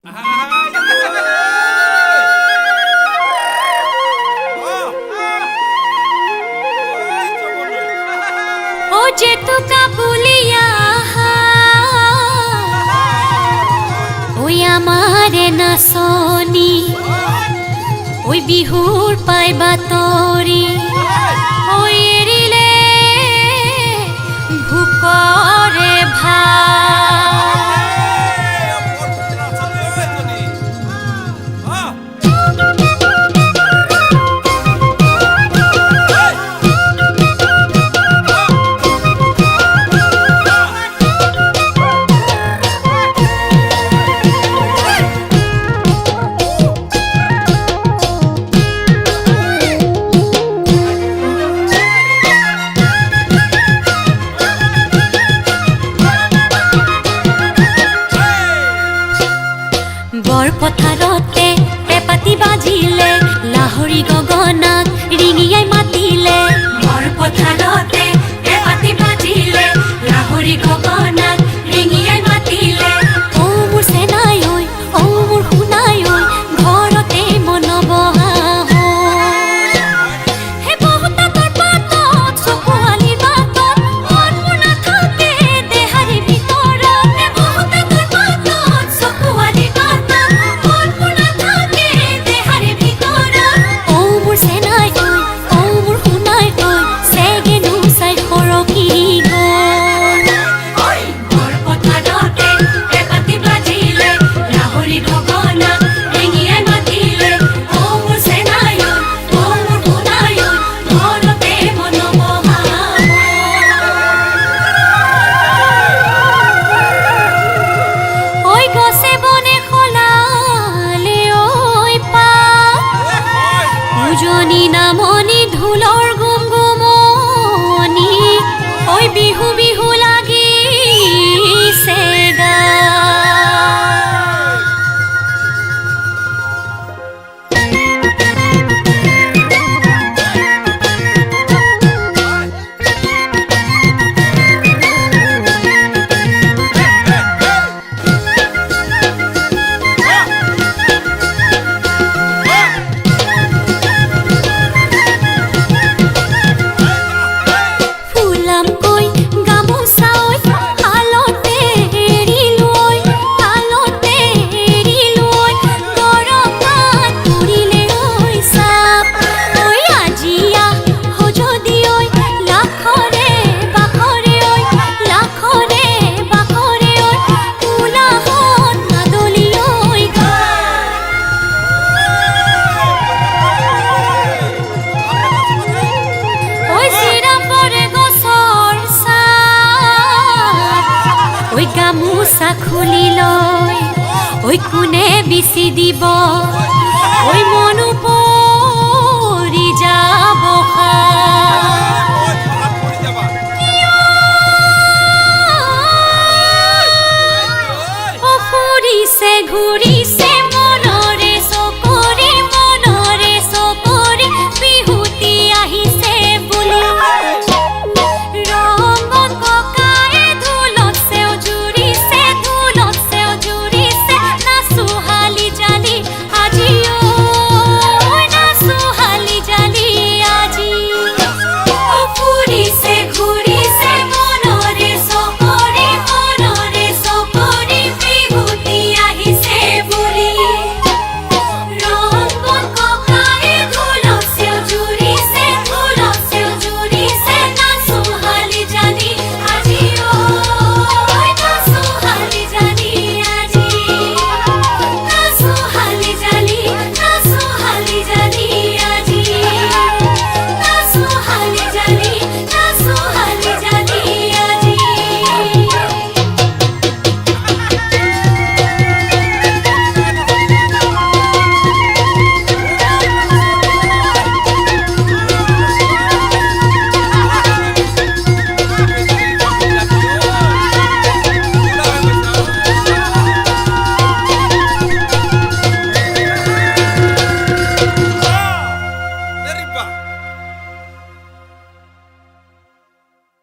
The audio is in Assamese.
ও যে তোকা বলিয়া ওই আমারে নাচনি ওই বিহুর পাইবা তরি ওই এরিলে ভুকরে ভা পথারতে পেপাতি বাজিলে লাহরি গগনাক রিঙিয়াই মাতিলে বর পথারতে পেপাতি বাজিলে লাহরি গগনাক রিঙিয়াই মাতিলে ও মোর সেনাই ঐ ও মোর শুনাই ঐ ঘৰতে মন বহা হে বহুতা তোৰ পাতত চকুৱালি বাতত মন মোৰ নাথাকে দেহাৰি ভিতৰত হে বহুতা তোৰ পাতত চকুৱালি বাতত নামনি ঢোলৰ গুমগুমনি ওই বিহু বিহু লাগিছে গা ওই গামোচা খুলি লয় ওই কোনে বিচি দিব ওই মন পৰি যাব ফুৰিছে ঘূৰিছে